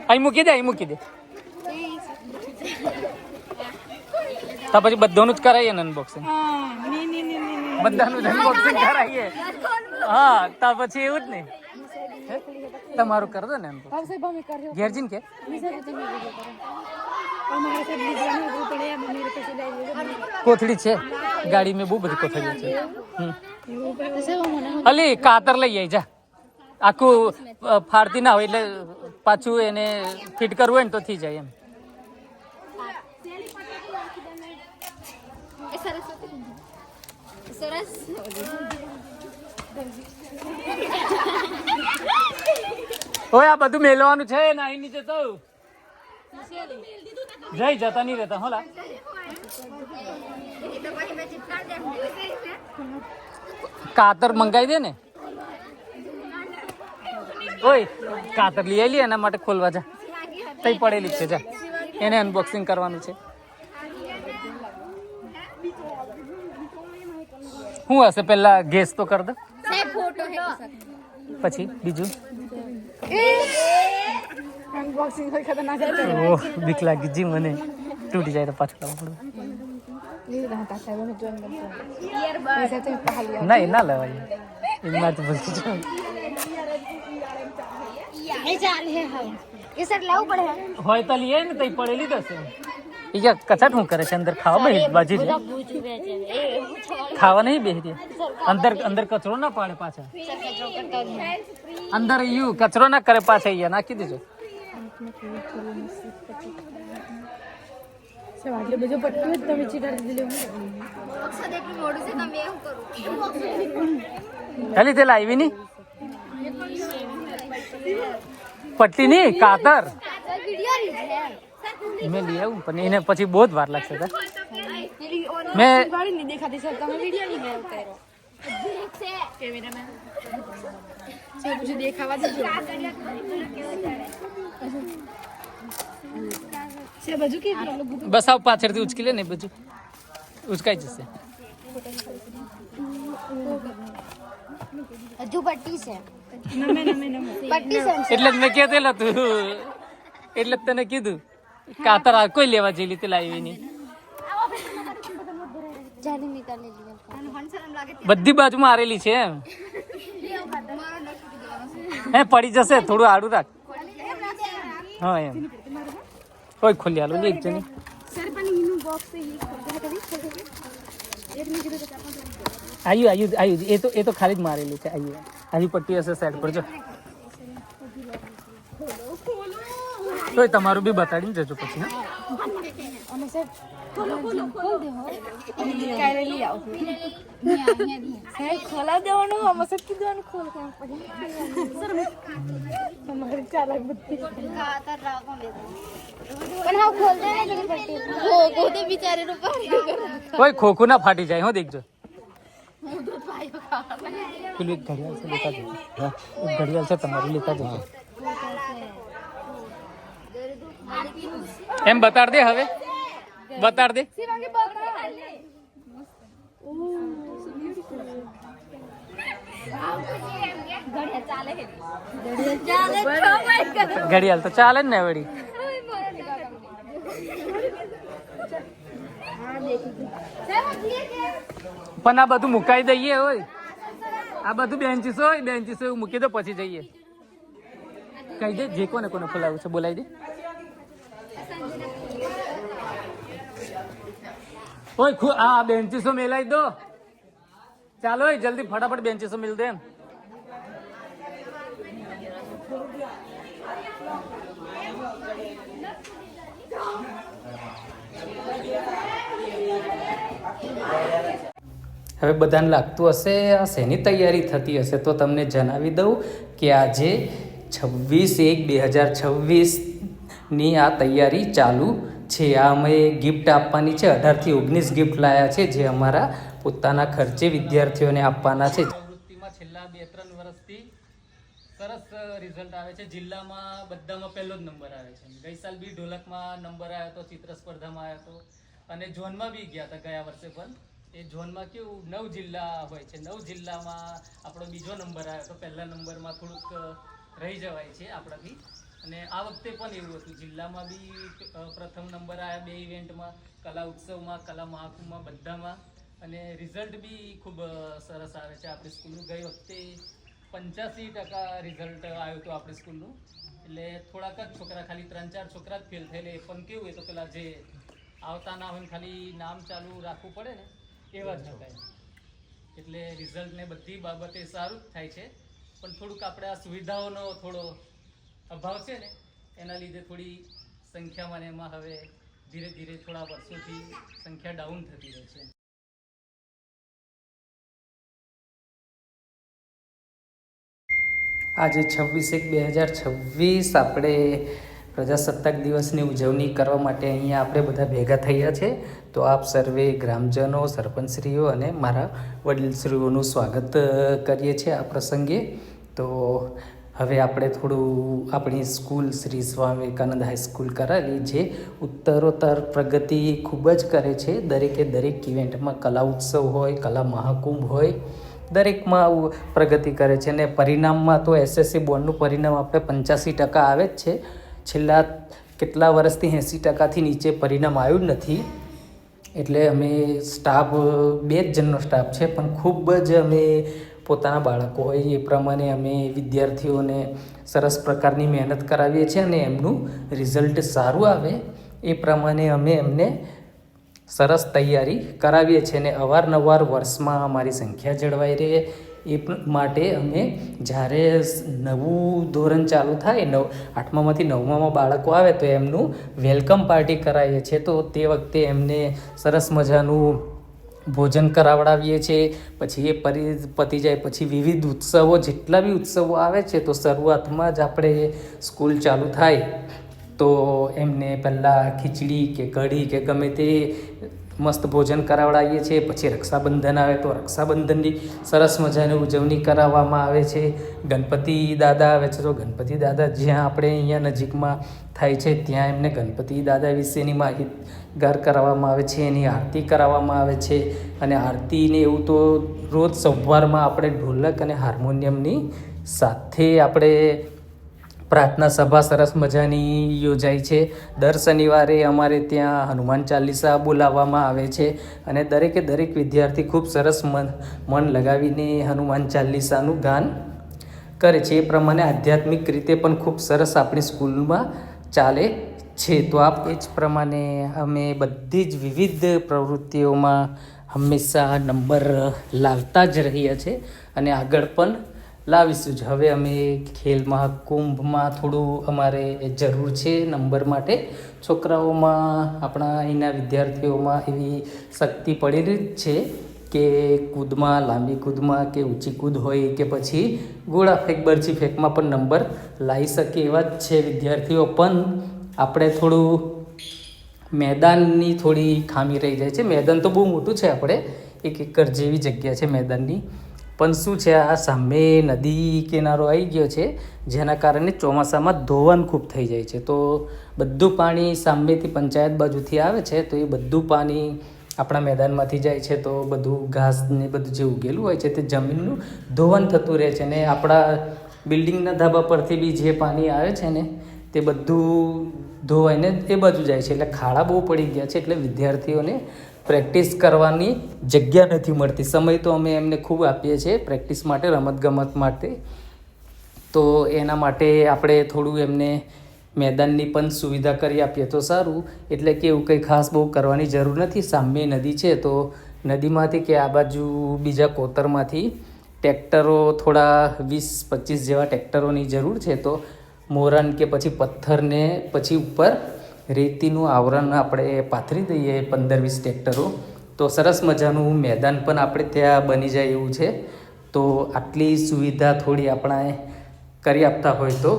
અહીં મૂકી દે તો પછી બધાનું જ કરાવીએ ને અનબોક્સિંગ બધાનું જ અનબોક્સિંગ કરાવીએ હા તો પછી એવું જ નહીં તમારું કર દો ને ઘેર જઈને કે કોથળી છે ગાડી મેં બહુ બધી કોથળીઓ છે અલી કાતર લઈ આવી જા આખું ફાડતી ના હોય એટલે પાછું એને ફિટ કરવું હોય ને તો થઈ જાય એમ ઓય આ બધું મેલવાનું છે ને અહીં નીચે તો જઈ જતા નહીં રહેતા હોલા કાતર મંગાવી દે ને ઓય કાતર લઈ આલી એના માટે ખોલવા જા તઈ પડેલી છે જા એને અનબોક્સિંગ કરવાનું છે શું હશે પેલા ગેસ તો કર દો પછી બીજું ઓહ બીક લાગી જી મને તૂટી જાય તો પાછું લાવવું પડે નહીં ના લેવાય એમાં તો ભૂલતી હોય તો લઈએ ને તઈ પડેલી તો છે એ કચાટ શું કરે છે અંદર ખાવા બે બાજુ ખાવા નહીં બેસી અંદર અંદર કચરો ના પાડે પાછા અંદર યુ કચરો ના કરે પાછા અહીંયા નાખી દેજો ખાલી તે લાવી ની પટ્ટી ની કાતર મેં લઈ આવું પણ એને પછી બહુ જ વાર લાગશે મેં બસ આવ પાછળથી ઉચકી લે ને બધું ઉચકાઈ જશે હજુ પટ્ટી છે એટલે જ મેં કહેતેલા તું એટલે તને કીધું કાતર કોઈ લેવા જેલી તે લાવી નહીં બધી બાજુ મારેલી છે એમ હે પડી જશે થોડું આડું રાખ હા એમ કોઈ ખોલી આલો એક જણી આયુ એ તો ખાલી જ મારેલી છે આયુ પટ્ટી હશે સાઈડ પર જો તો તમારું બી બતાડીને જજો પછી હા ખોલા દેવાનું કોઈ ખોખું ના ફાટી જાય હો દેખજો પેલું એક ઘડિયાળ છે લેતા જજો હા એક ઘડિયાળ છે તમારું લેતા જજો એમ બતાડ દે હવે બતાડ દે ઘડિયાળ તો ચાલે ને વળી પણ આ બધું મુકાઈ દઈએ હોય આ બધું બેન્ચીસ હોય મૂકી દો પછી જઈએ કહી દે જે કોને કોને ખોલાવું છે બોલાવી દે ઓય આ બેન્ચીસો મેલાઈ દો ચાલો જલ્દી ફટાફટ બેન્ચીસો મિલ દે હવે બધાને લાગતું હશે આ શેની તૈયારી થતી હશે તો તમને જણાવી દઉં કે આજે 26/1/2026ની આ તૈયારી ચાલુ છે આ અમે ગિફ્ટ આપવાની છે 18 થી 19 ગિફ્ટ લાયા છે જે અમારા પોતાના ખર્ચે વિદ્યાર્થીઓને આપવાના છે પ્રવૃત્તિમાં છેલ્લા 2-3 વર્ષથી સરસ રિઝલ્ટ આવે છે જિલ્લામાં બધામાં પહેલો જ નંબર આવે છે ગઈ સાલ બી ઢોલકમાં નંબર આવ્યો હતો ચિત્ર સ્પર્ધામાં આવ્યો હતો અને ઝોનમાં બી ગયા હતા ગયા વર્ષે પણ એ ઝોનમાં કેવું 9 જિલ્લા હોય છે 9 જિલ્લામાં આપણો બીજો નંબર આવ્યો તો પહેલા નંબરમાં થોડુંક રહી જવાય છે આપણાથી અને આ વખતે પણ એવું હતું, જિલ્લામાં બી પ્રથમ નંબર આવ્યા 2 ઇવેન્ટમાં, કલા ઉત્સવમાં, કલા મહાકુંભમાં, બધામાં. અને રિઝલ્ટ બી ખૂબ સરસ આવે છે આપણી સ્કૂલનું. ગઈ વખતે 85% રિઝલ્ટ આવ્યું હતું આપણી સ્કૂલનું. એટલે થોડાક જ છોકરા, ખાલી 3-4 છોકરા જ ફેલ થયેલે. એ પણ કેવું, એ તો પેલા જે આવતા ના હોય ને ખાલી નામ ચાલુ રાખવું પડે ને, એવા જ હતા. એટલે રિઝલ્ટ ને બધી બાબતે સારું જ થાય છે, પણ થોડુંક આપણે આ સુવિધાઓનો થોડો અભાવ છે ને, એના લીધે થોડી સંખ્યામાં ને એમાં હવે ધીરે ધીરે થોડા વર્ષોથી સંખ્યા ડાઉન થતી રહે છે. આજે 26/1/2026 આપણે પ્રજાસત્તાક દિવસની ઉજવણી કરવા માટે અહીંયા આપણે બધા ભેગા થયા છે. તો આપ સર્વે ગ્રામજનો, સરપંચશ્રીઓ અને મારા વડીલશ્રીઓનું સ્વાગત કરીએ છીએ આ પ્રસંગે. તો હવે આપણે થોડું આપણી સ્કૂલ શ્રી સ્વામી વિવેકાનંદ હાઈસ્કૂલ કરાવી, જે ઉત્તરોત્તર પ્રગતિ ખૂબ જ કરે છે. દરેક ઇવેન્ટમાં, કલા ઉત્સવ હોય, કલા મહાકુંભ હોય, દરેકમાં પ્રગતિ કરે છે. અને પરિણામમાં તો SSC બોર્ડનું પરિણામ આપણે 85% આવે જ છે. છેલ્લા કેટલા વર્ષથી 80%થી નીચે પરિણામ આવ્યું જ નથી. એટલે અમે સ્ટાફ 2 જ જણનો સ્ટાફ છે, પણ ખૂબ જ અમે પોતાના બાળકો હોય એ પ્રમાણે અમે વિદ્યાર્થીઓને સરસ પ્રકારની મહેનત કરાવીએ છીએ, અને એમનું રિઝલ્ટ સારું આવે એ પ્રમાણે અમે એમને સરસ તૈયારી કરાવીએ છીએ. અને અવારનવાર વર્ષમાં અમારી સંખ્યા જળવાઈ રહે એ માટે અમે જ્યારે નવું ધોરણ ચાલુ થાય, 8મામાંથી 9મામાં બાળકો આવે તો એમનું વેલકમ પાર્ટી કરાવીએ છીએ. તો તે વખતે એમને સરસ મજાનું ભોજન કરાવડાવીએ છીએ. પછી એ પતી જાય પછી વિવિધ ઉત્સવો, જેટલા બી ઉત્સવો આવે છે, તો શરૂઆતમાં જ આપણે સ્કૂલ ચાલુ થાય તો એમને પહેલાં ખીચડી કે કઢી કે ગમે તે મસ્ત ભોજન કરાવડાવીએ છીએ. પછી રક્ષાબંધન આવે તો રક્ષાબંધનની સરસ મજાની ઉજવણી કરાવવામાં આવે છે. ગણપતિ દાદા આવે છે તો ગણપતિ દાદા જ્યાં આપણે અહીંયા નજીકમાં થાય છે ત્યાં એમને ગણપતિ દાદા વિશેની માહિતગાર કરાવવામાં આવે છે, એની આરતી કરાવવામાં આવે છે. અને આરતીને એવું તો રોજ સવારમાં આપણે ઢોલક અને હાર્મોનિયમની સાથે આપણે પ્રાર્થના સભા સરસ મજાની યોજાય છે. દર શનિવારે અમારે ત્યાં હનુમાન ચાલીસા બોલાવવામાં આવે છે, અને દરેક વિદ્યાર્થી ખૂબ સરસ મન લગાવીને હનુમાન ચાલીસાનું ગાન કરે છે. એ પ્રમાણે આધ્યાત્મિક રીતે પણ ખૂબ સરસ આપણી સ્કૂલમાં ચાલે છે. તો આપ એ જ પ્રમાણે અમે બધી જ વિવિધ પ્રવૃત્તિઓમાં હંમેશા નંબર લાવતા જ રહ્યા છે, અને આગળ પણ લાવીશું જ. હવે અમે ખેલ મહાકુંભમાં થોડું અમારે જરૂર છે નંબર માટે. છોકરાઓમાં, આપણા અહીંના વિદ્યાર્થીઓમાં એવી શક્તિ પડેલી જ છે કે કૂદમાં, લાંબી કૂદમાં કે ઊંચી કૂદ હોય કે પછી ગોળા ફેંક, બરછી ફેંકમાં પણ નંબર લાવી શકે એવા જ છે વિદ્યાર્થીઓ. પણ આપણે થોડું મેદાનની થોડી ખામી રહી જાય છે. મેદાન તો બહુ મોટું છે, આપણે 1 એકર જેવી જગ્યા છે મેદાનની. પણ શું છે, આ સામે નદી કિનારો આવી ગયો છે, જેના કારણે ચોમાસામાં ધોવાણ ખૂબ થઈ જાય છે. તો બધું પાણી સામેથી પંચાયત બાજુથી આવે છે, તો એ બધું પાણી આપણા મેદાનમાંથી જાય છે. તો બધું ઘાસ ને બધું જે ઉગેલું હોય છે તે જમીનનું ધોવાણ થતું રહે છે. ને આપણા બિલ્ડિંગના ધાબા પરથી બી જે પાણી આવે છે ને તે બધું ધોવાઈને એ બાજુ જાય છે. એટલે ખાડા બહુ પડી ગયા છે. એટલે વિદ્યાર્થીઓને પ્રેક્ટિસ કરવાની જગ્યા નથી મળતી. સમય તો અમે એમને ખૂબ આપીએ છીએ પ્રેક્ટિસ માટે, રમતગમત માટે. તો એના માટે આપણે થોડું એમને મેદાનની પણ સુવિધા કરી આપીએ તો સારું. એટલે કે એવું કંઈ ખાસ બહુ કરવાની જરૂર નથી. સામે નદી છે તો નદીમાંથી કે આ બાજુ બીજા કોતરમાંથી ટ્રેક્ટરો, થોડા 20-25 જેવા ટ્રેક્ટરોની જરૂર છે. તો મોરન કે પછી પથ્થરને પછી ઉપર રેતીનું આવરણ આપણે પાથરી દઈએ 15-20 ટ્રેક્ટરો, તો સરસ મજાનું મેદાન પણ આપણે ત્યાં બની જાય એવું છે. તો આટલી સુવિધા થોડી આપણે કરી આપતા હોય તો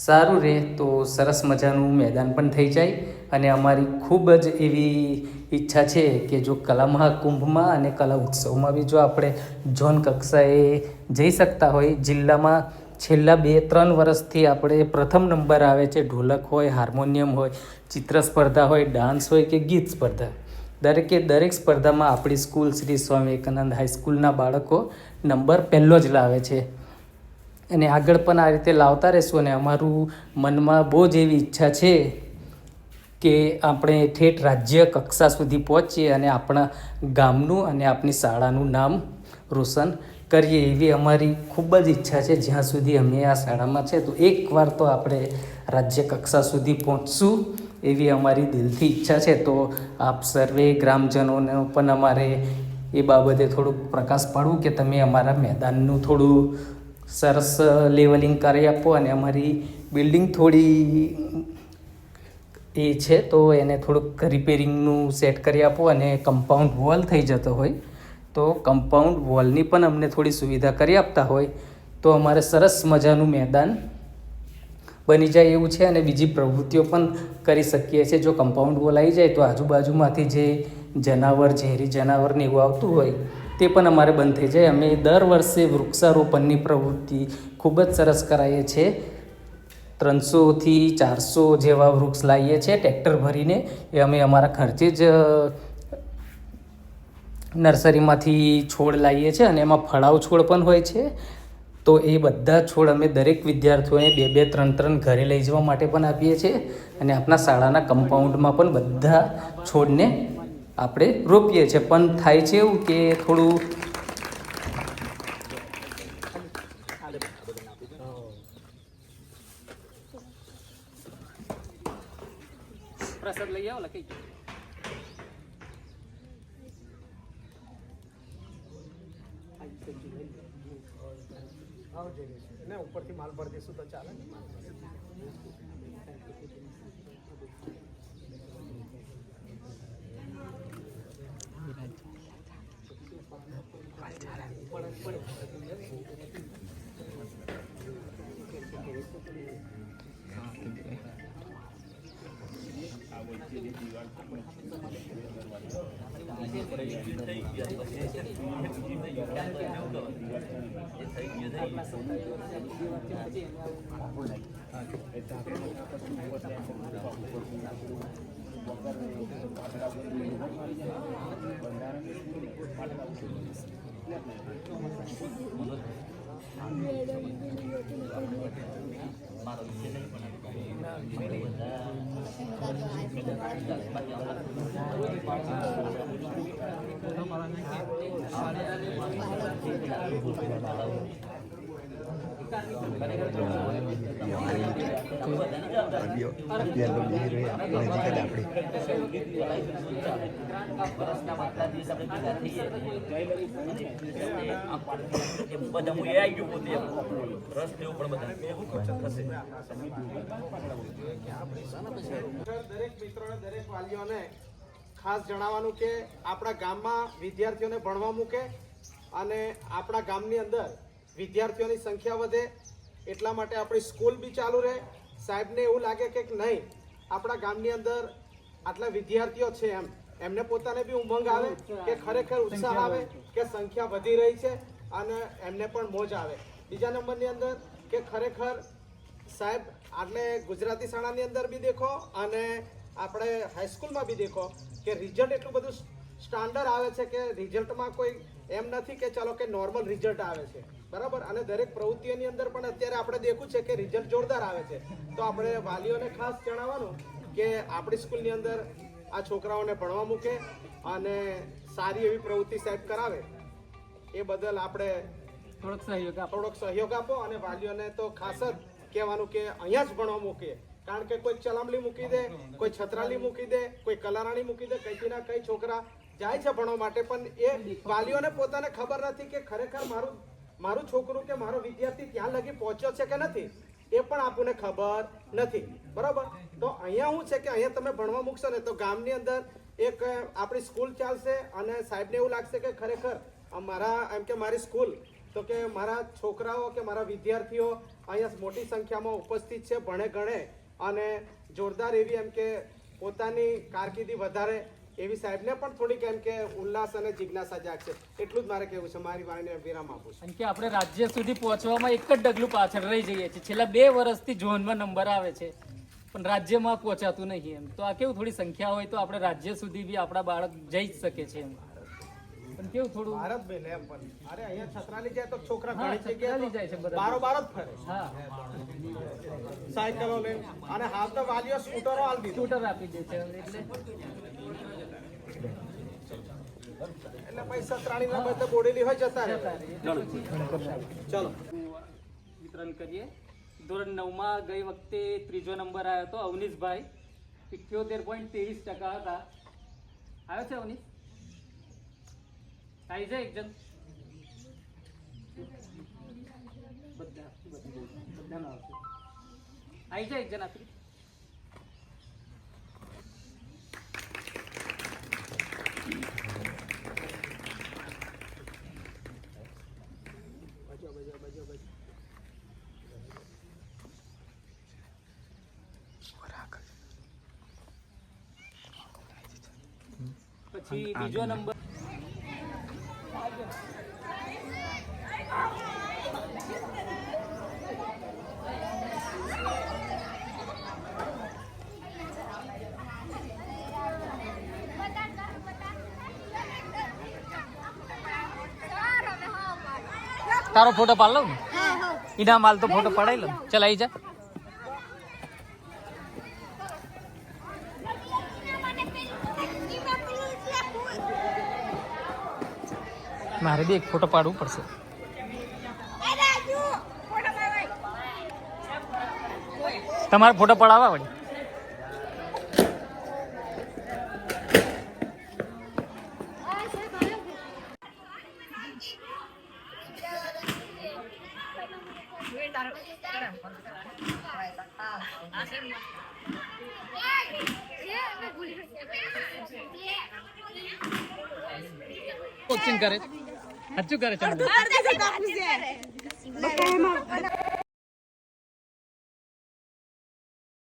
સારું રહે. તો સરસ મજાનું મેદાન પણ થઈ જાય. અને અમારી ખૂબ જ એવી ઈચ્છા છે કે જો કલા મહાકુંભમાં અને કલા ઉત્સવમાં બી જો આપણે ઝોન કક્ષાએ જઈ શકતા હોય. જિલ્લામાં છેલ્લા 2-3 વર્ષથી આપણે પ્રથમ નંબર આવે છે. ઢોલક હોય, હાર્મોનિયમ હોય, ચિત્ર સ્પર્ધા હોય, ડાન્સ હોય કે ગીત સ્પર્ધા, દરેક સ્પર્ધામાં આપણી સ્કૂલ શ્રી સ્વામી વિવેકાનંદ હાઈસ્કૂલના બાળકો નંબર પહેલો જ લાવે છે. અને આગળ પણ આ રીતે લાવતા રહેશું. અને અમારું મનમાં બહુ જ એવી ઈચ્છા છે કે આપણે ઠેઠ રાજ્ય કક્ષા સુધી પહોંચીએ અને આપણા ગામનું અને આપણી શાળાનું નામ રોશન કરીએ, એવી અમારી ખૂબ જ ઈચ્છા છે. જ્યાં સુધી અમે આ શાળામાં છે તો એકવાર તો આપણે રાજ્ય કક્ષા સુધી પહોંચશું એવી અમારી દિલથી ઈચ્છા છે. તો આપ સર્વે ગ્રામજનોને પણ અમારે એ બાબતે થોડુંક પ્રકાશ પાડવું કે તમે અમારા મેદાનનું થોડું સરસ લેવલિંગ કરી આપો. અને અમારી બિલ્ડિંગ થોડી એ છે તો એને થોડુંક રિપેરિંગનું સેટ કરી આપો. અને કમ્પાઉન્ડ વોલ થઈ જતો હોય તો કમ્પાઉન્ડ વોલની પણ અમને થોડી સુવિધા કરી આપતા હોય તો અમારે સરસ મજાનું મેદાન બની જાય એવું છે. અને બીજી પ્રવૃત્તિઓ પણ કરી શકીએ છીએ. જો કમ્પાઉન્ડ વોલ આવી જાય તો આજુબાજુમાંથી જે જનાવર, ઝેરી જનાવર ને એવું આવતું હોય તે પણ અમારે બંધ થઈ જાય. અમે દર વર્ષે વૃક્ષારોપણની પ્રવૃત્તિ ખૂબ જ સરસ કરાવીએ છીએ. 300થી 400 જેવા વૃક્ષ લાવીએ છીએ ટ્રેક્ટર ભરીને. એ અમે અમારા ખર્ચે જ નર્સરીમાંથી છોડ લાવીએ છીએ અને એમાં ફળાવ છોડ પણ હોય છે. તો એ બધા છોડ અમે દરેક વિદ્યાર્થીઓને 2-2, 3-3 ઘરે લઈ જવા માટે પણ આપીએ છીએ. અને આપણા શાળાના કમ્પાઉન્ડમાં પણ બધા છોડને આપણે રોપીએ છીએ. પણ થાય છે એવું કે થોડું પ્રસાદ લઈ આવો કઈ ઉપરથી માલ ભરી દઈશું તો ચાલે. દરેક મિત્રોને, દરેક વાલીઓને ખાસ જણાવવાનું કે આપણા ગામમાં વિદ્યાર્થીઓને ભણવા મૂકે અને આપણા ગામની અંદર વિદ્યાર્થીઓની સંખ્યા વધે એટલા માટે આપણી સ્કૂલ બી ચાલુ રહે. સાહેબને એવું લાગે કે નહીં આપણા ગામની અંદર આટલા વિદ્યાર્થીઓ છે એમને પોતાને બી ઉમંગ આવે કે ખરેખર ઉત્સાહ આવે કે સંખ્યા વધી રહી છે અને એમને પણ મોજ આવે. બીજા નંબરની અંદર કે ખરેખર સાહેબ આટલે ગુજરાતી શાળાની અંદર બી દેખો અને આપણે હાઈસ્કૂલમાં બી દેખો કે રિઝલ્ટ એટલું બધું સ્ટાન્ડર્ડ આવે છે કે રિઝલ્ટમાં કોઈ એમ નથી કે ચાલો કે નોર્મલ રિઝલ્ટ આવે છે, બરાબર. અને દરેક પ્રવૃત્તિઓની અંદર પણ અત્યારે આપણે દેખવું છે કે રિઝલ્ટ જોરદાર આવે છે. તો આપણે વાલીઓને ખાસ જણાવવાનું કે આપણી સ્કૂલની અંદર આ છોકરાઓને ભણવા મૂકે અને સારી એવી પ્રવૃત્તિ સાહેબ કરાવે એ બદલ આપણે થોડોક સહયોગ આપો. અને વાલીઓને તો ખાસ જ કહેવાનું કે અહીંયા જ ભણવા મૂકીએ. કારણ કે કોઈ ચલામલી મૂકી દે, કોઈ છત્રાલી મૂકી દે, કોઈ કલારાણી મૂકી દે, કઈથી ના કઈ છોકરા જાય છે ભણવા માટે, પણ એ વાલીઓને પોતાને ખબર નથી કે ખરેખર મારું છોકરું કે મારો વિદ્યાર્થી ત્યાં લગી પહોંચ્યો છે કે નથી, એ પણ આપણને ખબર નથી, બરાબર. તો અહીંયા શું છે કે અહીંયા તમે ભણવા મૂકશો ને તો ગામની અંદર એક આપણી સ્કૂલ ચાલશે અને સાહેબને એવું લાગશે કે ખરેખર મારા એમ કે મારી સ્કૂલ તો કે મારા છોકરાઓ કે મારા વિદ્યાર્થીઓ અહીંયા મોટી સંખ્યામાં ઉપસ્થિત છે, ભણે ગણે અને જોરદાર એવી એમ કે પોતાની કારકિર્દી વધારે એવી સાહેબને પણ થોડીક એમ કે ઉલ્લાસ અને જિજ્ઞાસા જાગશે. એટલું જ મારે કહેવું છે. મારી વાણીને વિરામ આપું છું. કે આપણે રાજ્ય સુધી પહોંચવામાં એક જ ડગલું પાછળ રહી જઈએ છીએ. છેલ્લા 2 વર્ષથી ઝોનમાં નંબર આવે છે પણ રાજ્યમાં પહોંચાતું નહીં. એમ તો આ કેવું થોડી સંખ્યા હોય તો આપણે રાજ્ય સુધી બી આપણા બાળક જઈ જ શકે છે. એમ પણ કેવું થોડું ભારતભાઈ લે એમ પણ અરે અહીંયા છત્રાલી જાય તો છોકરા હા, ઘણી છત્રાલી જાય છે જગ્યાએ બધા. બારોબાર જ ફરે હા સાયકલો લઈને અને હાલ તો વાલીઓ સ્કૂટરો આલ દીધું સ્કૂટર આપી દે છે હવે એટલે એટલે પછી છત્રાલીના બદલે બોડેલી હોય જતા રહે ચલો વિતરણ કરીએ. ધોરણ 9 માં ગઈ વખતે ત્રીજો નંબર આવ્યો હતો અવનીશભાઈ, 78.23% હતા. આવ્યો છે અવનીશ? આવી જાય એક જણ બધાનો આવશે. આવી જાય એક જણ આપી. પછી બીજો નંબર તારો ફોટો પાડ લઉં ને ઇનામ હાલ તો ફોટો પડાઈ લઉં. ચલ આવી જા. મારે બી એક ફોટો પાડવું પડશે. તમારે ફોટો પડાવવા વળી. કોચિંગ કરે છે, સાચું કરે છે.